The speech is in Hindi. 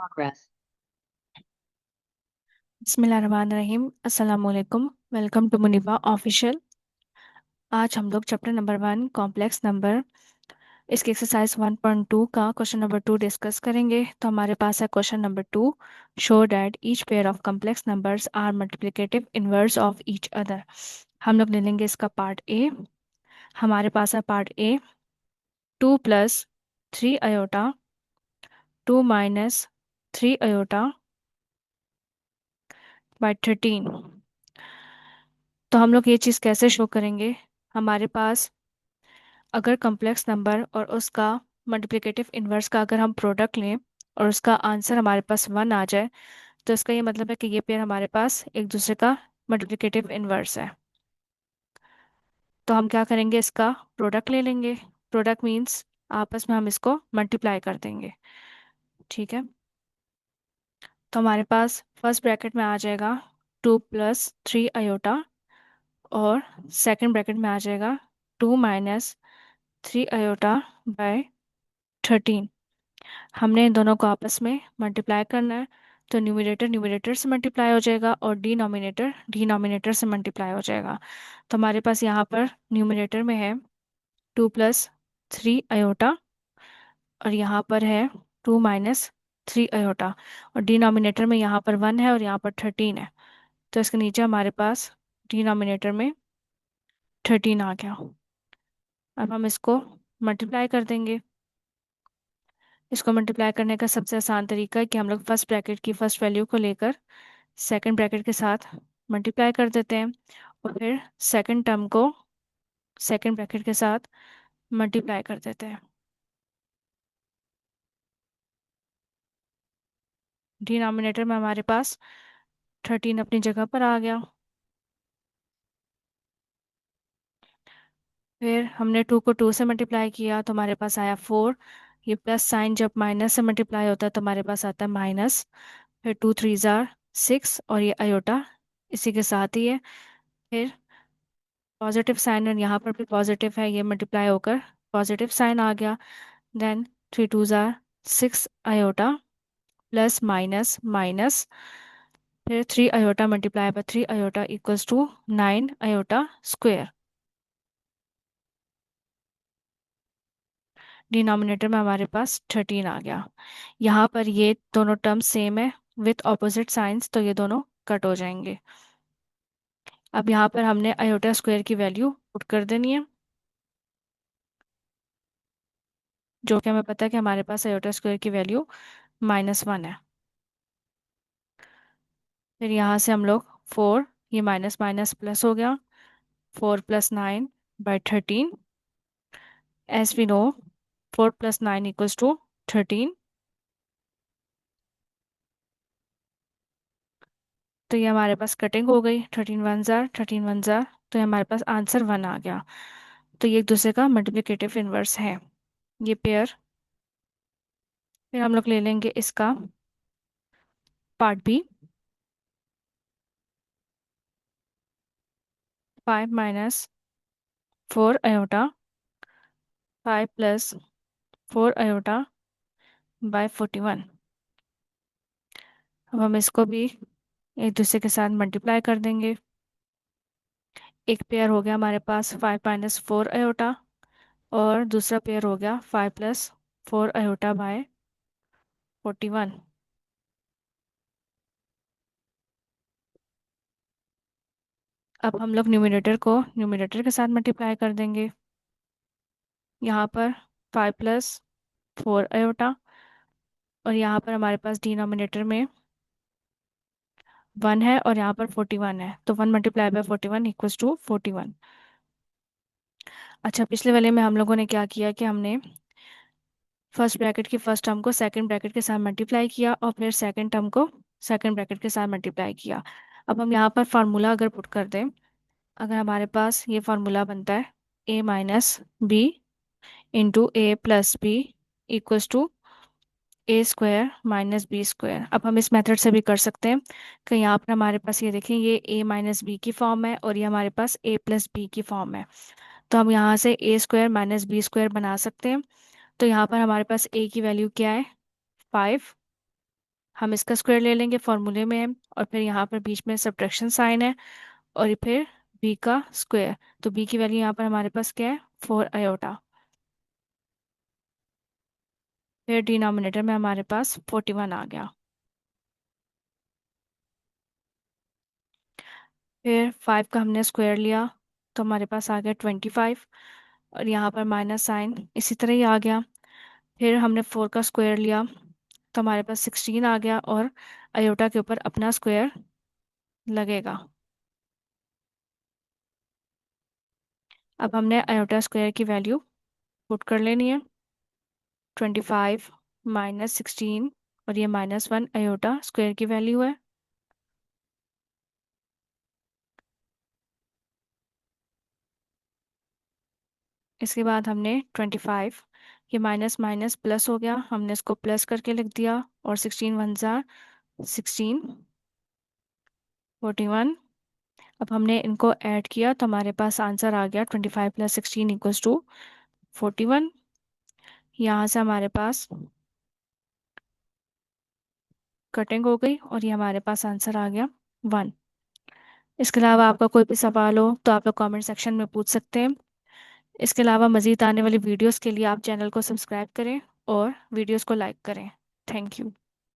Progress. बिस्मिल्लाहिर्रहमानिर्रहीम। अस्सलाम वालेकुम। Welcome to Muniba official. आज हम लोग चैप्टर नंबर 1 कॉम्प्लेक्स नंबर इसके एक्सरसाइज 1.2 का क्वेश्चन नंबर 2 डिस्कस करेंगे। तो हमारे पास है question number 2। Show that each pair of complex numbers are multiplicative inverse of each other. हम लोग ले लेंगे इसका पार्ट ए। हमारे पास है पार्ट ए 2 + 3 i 2 - 3 i/13। तो हम लोग ये चीज़ कैसे शो करेंगे? हमारे पास अगर कॉम्प्लेक्स नंबर और उसका मल्टीप्लिकेटिव इन्वर्स का अगर हम प्रोडक्ट लें और उसका आंसर हमारे पास 1 आ जाए, तो इसका ये मतलब है कि ये पेयर हमारे पास एक दूसरे का मल्टीप्लिकेटिव इन्वर्स है। तो हम क्या करेंगे, इसका प्रोडक्ट ले लेंगे। प्रोडक्ट मीन्स आपस में हम इसको मल्टीप्लाई कर देंगे। ठीक है, तो हमारे पास फर्स्ट ब्रैकेट में आ जाएगा 2 + 3 i और सेकंड ब्रैकेट में आ जाएगा 2 - 3 i/13। हमने इन दोनों को आपस में मल्टीप्लाई करना है। तो न्यूमरेटर न्यूमरेटर से मल्टीप्लाई हो जाएगा और डिनोमिनेटर डिनोमिनेटर से मल्टीप्लाई हो जाएगा। तो हमारे पास यहाँ पर न्यूमरेटर में है 2 + 3 i और यहाँ पर है 2 - 3 i और डिनोमिनेटर में यहाँ पर 1 है और यहाँ पर 13 है। तो इसके नीचे हमारे पास डिनोमिनेटर में 13 आ गया। अब हम इसको मल्टीप्लाई कर देंगे। इसको मल्टीप्लाई करने का सबसे आसान तरीका है कि हम लोग फर्स्ट ब्रैकेट की फर्स्ट वैल्यू को लेकर सेकंड ब्रैकेट के साथ मल्टीप्लाई कर देते हैं और फिर सेकंड टर्म को सेकंड ब्रैकेट के साथ मल्टीप्लाई कर देते हैं। डिनोमिनेटर में हमारे पास 13 अपनी जगह पर आ गया। फिर हमने 2 को 2 से मल्टीप्लाई किया तो हमारे पास आया 4। ये प्लस साइन जब माइनस से मल्टीप्लाई होता है तो हमारे पास आता है माइनस। फिर 2 3 * 6 और ये आयोटा इसी के साथ ही है। फिर पॉजिटिव साइन और यहाँ पर भी पॉजिटिव है, ये मल्टीप्लाई होकर पॉजिटिव साइन आ गया। Then 3 2 * 6 i plus minus minus. फिर 3 i multiply by 3 i equals to 9 i²। Denominator में हमारे पास 13 आ गया। यहाँ पर ये दोनों टर्म्स सेम है विथ ऑपोजिट साइंस, तो ये दोनों कट हो जाएंगे। अब यहाँ पर हमने i² की वैल्यू पुट कर देनी है, जो कि हमें पता है कि हमारे पास i² की वैल्यू -1 है। फिर यहाँ से हम लोग 4, ये माइनस माइनस प्लस हो गया, 4 + 9/13। As we know 4 + 9 = 13। तो ये हमारे पास कटिंग हो गई, 13 × 1 = 13 × 1 = तो ये हमारे पास आंसर 1 आ गया। तो ये एक दूसरे का मल्टीप्लिकेटिव इन्वर्स है ये पेयर। फिर हम लोग ले लेंगे इसका पार्ट बी। 5 - 4 i 5 + 4i/41। अब हम इसको भी एक दूसरे के साथ मल्टीप्लाई कर देंगे। एक पेयर हो गया हमारे पास 5 - 4i और दूसरा पेयर हो गया 5 + 4i/41। अब हम लोग न्यूमरेटर को न्यूमरेटर के साथ मल्टीप्लाई कर देंगे। यहाँ पर 5 + 4i और यहाँ पर हमारे पास डिनोमिनेटर में 1 है और यहाँ पर 41 है, तो 1 × 41 = 41। अच्छा, पिछले वाले में हम लोगों ने क्या किया कि हमने फर्स्ट ब्रैकेट की फर्स्ट टर्म को सेकंड ब्रैकेट के साथ मल्टीप्लाई किया और फिर सेकंड टर्म को सेकंड ब्रैकेट के साथ मल्टीप्लाई किया। अब हम यहाँ पर फार्मूला अगर पुट कर दें, अगर हमारे पास ये फार्मूला बनता है a - b × a + b = a² - b²। अब हम इस मेथड से भी कर सकते हैं कि यहाँ पर हमारे पास ये देखें, ये a - b की फॉर्म है और ये हमारे पास a + b की फॉर्म है। तो हम यहाँ से a² - b² बना सकते हैं। तो यहाँ पर हमारे पास a की वैल्यू क्या है, 5। हम इसका स्क्वायर ले लेंगे, फॉर्मूले में है, और फिर यहाँ पर बीच में सब्ट्रैक्शन साइन है, और ये फिर b का स्क्वायर। तो b की वैल्यू यहाँ पर हमारे पास क्या है, 4 फिर डिनोमिनेटर में हमारे पास 41 आ गया। फिर 5 का हमने स्क्वायर लिया, तो हमारे पास आ गया 25, और यहाँ पर माइनस साइन इसी तरह ही आ गया। फिर हमने 4 का स्क्वायर लिया, तो हमारे पास 16 आ गया, और अयोटा के ऊपर अपना स्क्वायर लगेगा। अब हमने अयोटा स्क्वायर की वैल्यू पुट कर लेनी है। 25 -16 और ये -1 अयोटा स्क्वायर की वैल्यू है। इसके बाद हमने 25, ये माइनस माइनस प्लस हो गया, हमने इसको प्लस करके लिख दिया, और 16 वन ज़ा 16, 41। अब हमने इनको ऐड किया तो हमारे पास आंसर आ गया 25 + 16 = 41। यहाँ से हमारे पास कटिंग हो गई, और ये हमारे पास आंसर आ गया 1। इसके अलावा आपका कोई भी सवाल हो तो आप लोग कमेंट सेक्शन में पूछ सकते हैं। इसके अलावा मज़ीद आने वाली वीडियोस के लिए आप चैनल को सब्सक्राइब करें और वीडियोस को लाइक करें। Thank you.